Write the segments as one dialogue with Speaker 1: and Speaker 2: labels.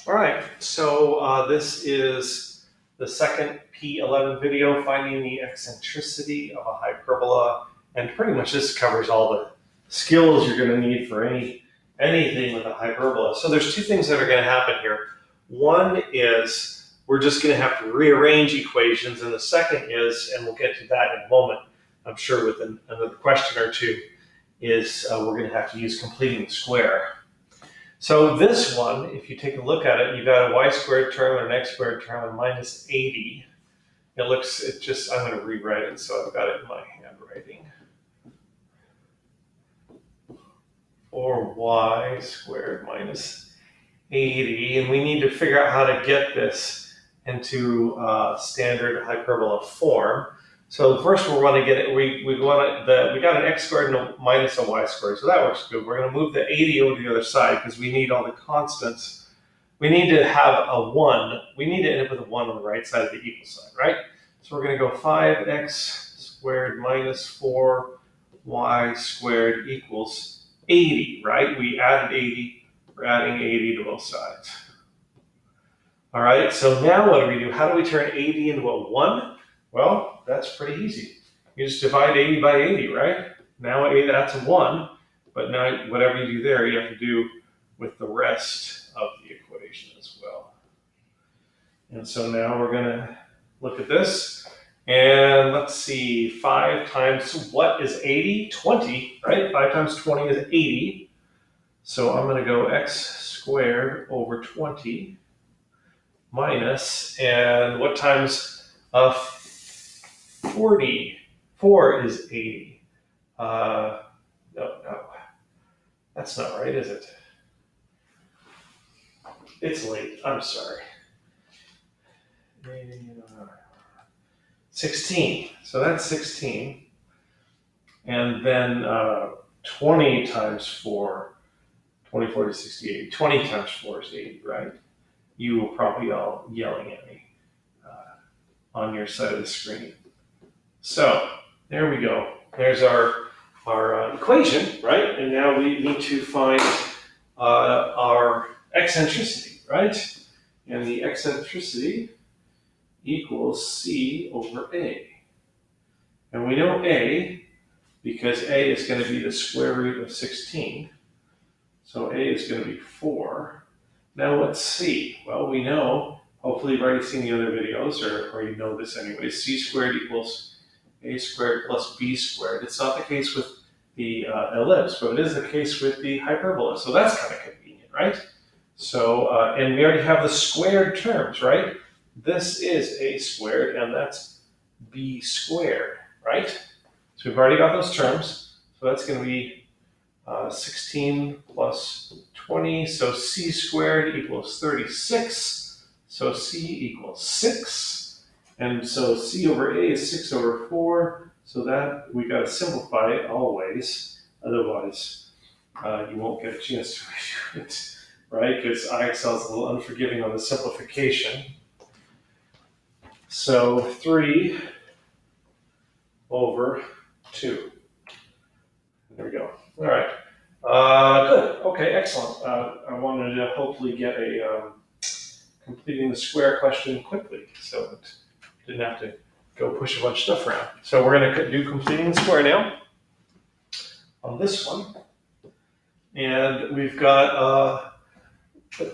Speaker 1: All right, so this is the second P11 video, finding the eccentricity of a hyperbola, and pretty much this covers all the skills you're going to need for anything with a hyperbola. So there's two things that are going to happen here. One is we're just going to have to rearrange equations, and the second is, and we'll get to that in a moment, I'm sure with another question or two, is we're going to have to use completing the square. So this one, if you take a look at it, you've got a y squared term and an x squared term and minus 80. I'm going to rewrite it so I've got it in my handwriting. Or y squared minus 80. And we need to figure out how to get this into standard hyperbola form. So first we want to get it, we got an x squared and a minus a y squared, so that works good. We're going to move the 80 over to the other side because we need all the constants. We need to have a 1. We need to end up with a 1 on the right side of the equal sign, right? So we're going to go 5x squared minus 4y squared equals 80, right? We added 80. We're adding 80 to both sides. All right, so now what do? How do we turn 80 into a 1? Well, that's pretty easy. You just divide 80 by 80, right? Now that's a 1, but now whatever you do there, you have to do with the rest of the equation as well. And so now we're going to look at this, and let's see, 5 times what is 80? 20, right? 5 times 20 is 80. So I'm going to go x squared over 20 minus, and what times 44 is 80. No, that's not right, is it? It's late, I'm sorry. 16, so that's 16. And then 20 times 4, 24 to 68. 20 times 4 is 80, right? You will probably all yelling at me on your side of the screen. So there we go. There's our equation, right? And now we need to find our eccentricity, right? And the eccentricity equals c over a. And we know a because a is going to be the square root of 16. So a is going to be 4. Now what's c? Well, we know, hopefully you've already seen the other videos, or you know this anyway, c squared equals a squared plus b squared. It's not the case with the ellipse, but it is the case with the hyperbola. So that's kind of convenient, right? So, and we already have the squared terms, right? This is a squared, and that's b squared, right? So we've already got those terms. So that's going to be 16 plus 20, so c squared equals 36. So c equals 6. And so c over a is 6 over 4. So that we got to simplify it always. Otherwise, you won't get a chance to review it, right? Because IXL is a little unforgiving on the simplification. So 3 over 2. There we go. All right. Good. Okay, excellent. I wanted to hopefully get a completing the square question quickly, so it didn't have to go push a bunch of stuff around. So we're going to do completing the square now on this one. And we've got,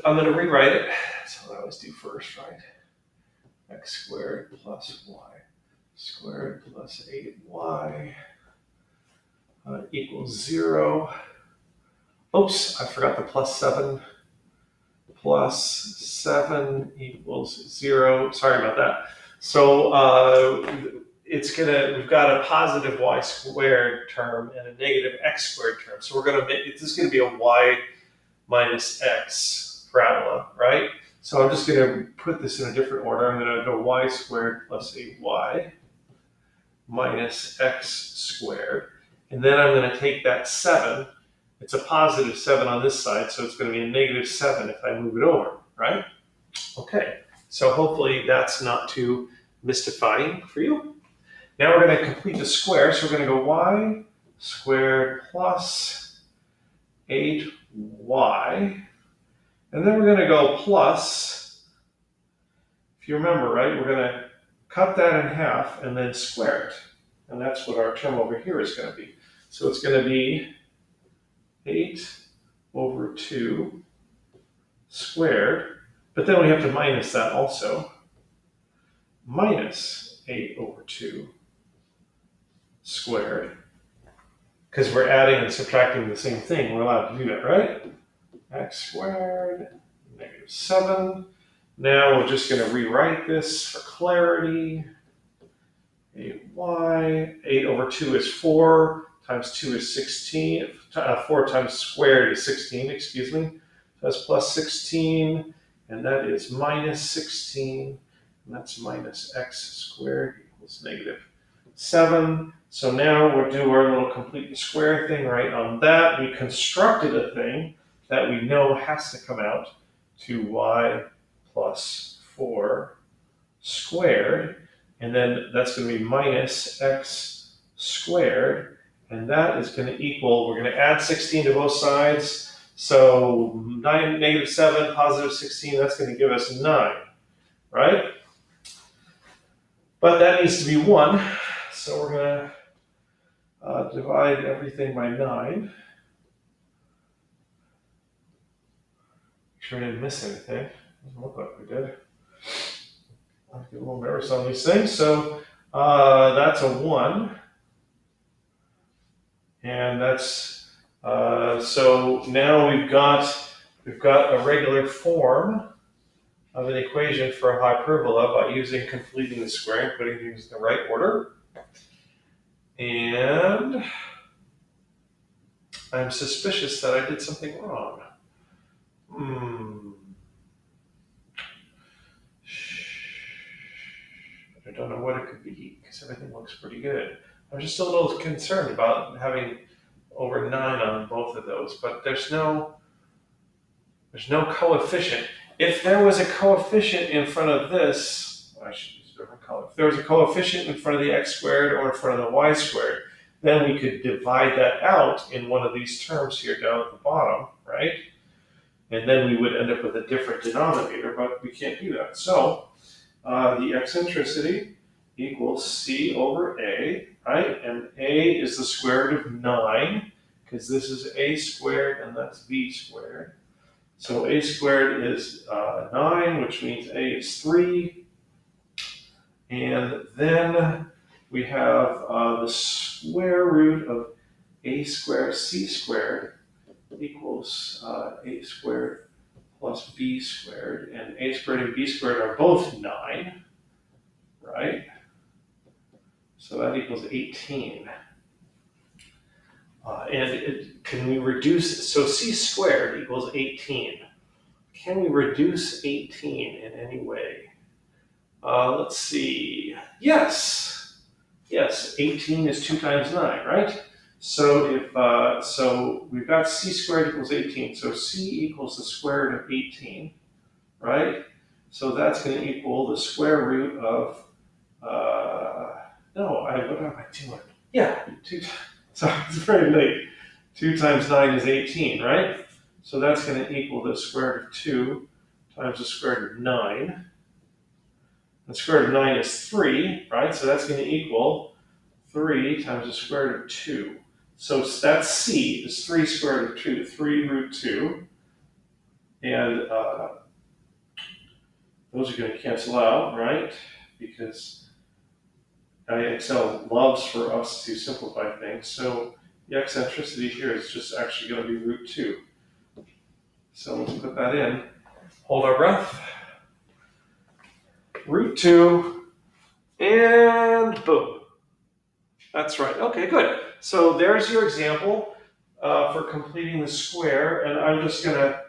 Speaker 1: I'm going to rewrite it. That's what I always do first, right? X squared plus y squared plus 8y equals 0. Oops, I forgot the plus 7. Plus 7 equals 0. Sorry about that. So we've got a positive y squared term and a negative x squared term. So we're going to make, this is going to be a y minus x parabola, right? So I'm just going to put this in a different order. I'm going to go y squared plus 8y minus x squared. And then I'm going to take that 7. It's a positive 7 on this side, so it's going to be a negative 7 if I move it over, right? Okay, so hopefully that's not too mystifying for you. Now we're going to complete the square, so we're going to go y squared plus 8y And then we're going to go plus, if you remember, right, we're going to cut that in half and then square it. And that's what our term over here is going to be. So it's going to be 8 over 2 squared, but then we have to minus that also, minus 8 over 2 squared, because we're adding and subtracting the same thing. We're allowed to do that, right? X squared, -7. Now we're just going to rewrite this for clarity. 8y, 8 over 2 is 4, times 2 is 16, 4 times squared is 16, excuse me. So that's plus 16, and that is minus 16, and that's minus x squared equals -7. So now we'll do our little complete the square thing right on that. We constructed a thing that we know has to come out to y plus 4 squared. And then that's going to be minus x squared. And that is going to equal, we're going to add 16 to both sides. So -7, positive 16, that's going to give us 9, right? But that needs to be 1. So we're going to divide everything by 9. Make sure I didn't miss anything. Doesn't look like we did. I get a little nervous on these things. So that's a 1. And that's, so now we've got a regular form of an equation for a hyperbola by using completing the square and putting things in the right order. And I'm suspicious that I did something wrong. I don't know what it could be because everything looks pretty good. I'm just a little concerned about having over 9 on both of those, but there's no coefficient. If there was a coefficient in front of this, I should use a different color. If there was a coefficient in front of the x squared or in front of the y squared, then we could divide that out in one of these terms here down at the bottom, right? And then we would end up with a different denominator, but we can't do that. So the eccentricity equals c over a, right? And a is the square root of 9, because this is a squared and that's b squared. So a squared is 9, which means a is 3. And then we have the square root of a squared c squared equals a squared plus b squared. And a squared and b squared are both 9, right? So that equals 18. Can we reduce, so c squared equals 18. Can we reduce 18 in any way? Let's see. Yes, 18 is 2 times 9, right? So if so we've got c squared equals 18. So c equals the square root of 18, right? So that's going to equal the square root of, what am I doing? Yeah, 2, sorry, it's very late. 2 times 9 is 18, right? So that's going to equal the square root of 2 times the square root of 9. The square root of 9 is 3, right? So that's going to equal 3 times the square root of 2. So that's c, is 3 square root of 2, 3 root 2. And those are going to cancel out, right? Because Excel loves for us to simplify things. So the eccentricity here is just actually going to be root 2. So let's put that in. Hold our breath. Root 2, and boom. That's right. Okay, good. So there's your example for completing the square, and I'm just going to,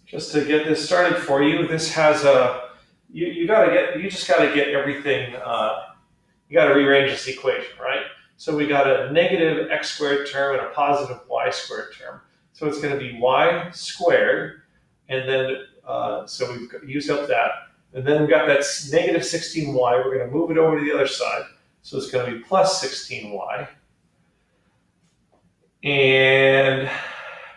Speaker 1: just to get this started for you, this has a, you just got to get everything, you got to rearrange this equation, right? So we got a negative x squared term and a positive y squared term. So it's going to be y squared, and then, so we've used up that. And then we've got that negative 16y. We're going to move it over to the other side. So it's going to be plus 16y. And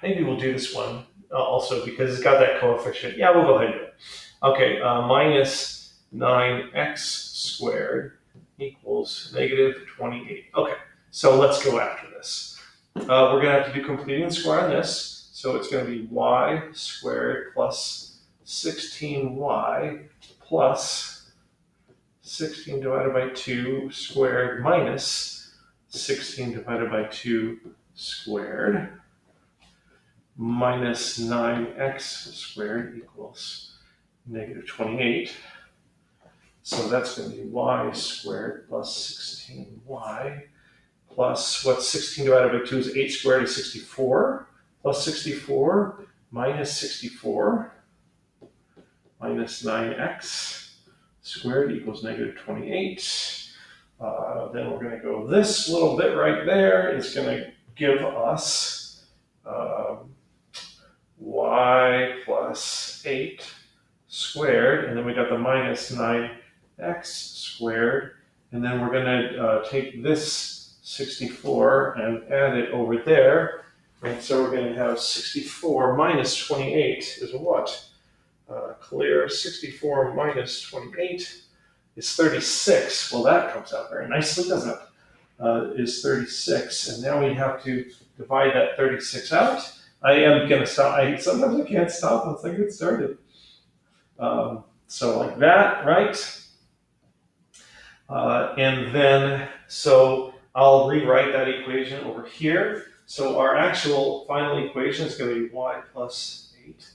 Speaker 1: maybe we'll do this one also because it's got that coefficient. Yeah, we'll go ahead and do it. Okay, minus 9x squared equals negative 28. Okay, so let's go after this. We're going to have to do completing the square on this. So it's going to be y squared plus 16y plus 16 divided by 2 squared minus 16 divided by 2 squared minus 9x squared equals negative 28. So that's going to be y squared plus 16y plus what's 16 divided by 2 is 8 squared is 64 plus 64 minus 64 minus 9x squared equals negative 28. Then we're going to go this little bit right there is going to give us y plus 8 squared, and then we got the minus 9x squared, and then we're going to take this 64 and add it over there, and so we're going to have 64 minus 28 is what? Clear. 64 minus 28 is 36. Well, that comes out very nicely, doesn't it? Is 36, and now we have to divide that 36 out. I am going to stop. Sometimes I can't stop once I get started. So like that, right? And then, so I'll rewrite that equation over here. So our actual final equation is going to be y plus 8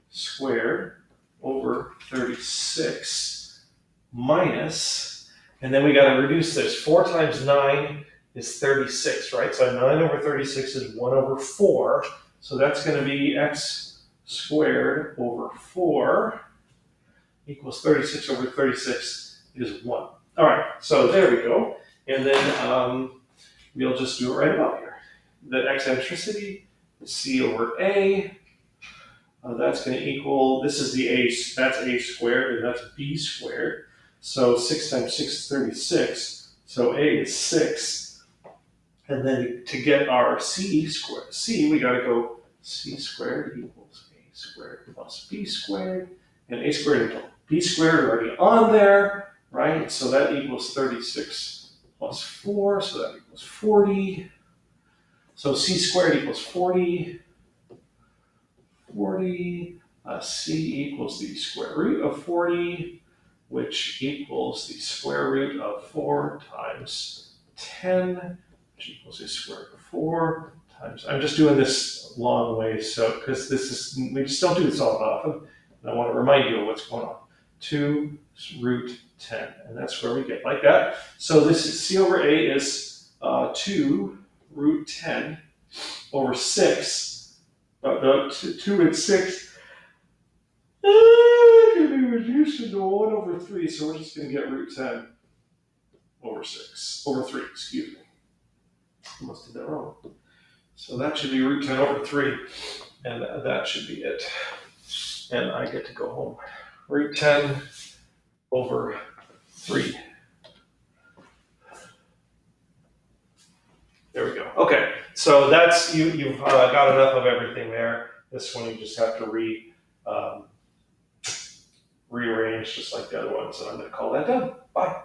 Speaker 1: squared over 36 minus, and then we got to reduce this. 4 times 9 is 36, right? So 9 over 36 is 1 over 4. So that's going to be x squared over 4 equals 36 over 36 is 1. All right, so there we go. And then we'll just do it right about here. The eccentricity is c over a. That's going to equal, this is the a, that's a squared, and that's b squared. So 6 times 6 is 36. So a is 6. And then to get our c squared, c, we got to go c squared equals a squared plus b squared. And a squared and b squared are already on there, right? So that equals 36 plus 4, so that equals 40. So c squared equals 40. 40, c equals the square root of 40, which equals the square root of 4 times 10, which equals the square root of 4 times, I'm just doing this long way, so, because this is, we just don't do this all that often, and I want to remind you of what's going on. 2 root 10, and that's where we get like that. So this is c over a is 2 root 10 over 6. The 2 and 6 can be reduced into 1 over 3, so we're just going to get root 10 over 6, over 3, excuse me. I must have done that wrong. So that should be root 10 over 3, and that should be it. And I get to go home. Root 10 over 3. There we go. Okay, so that's you've got enough of everything there. This one you just have to rearrange just like the other ones, and I'm going to call that done. Bye.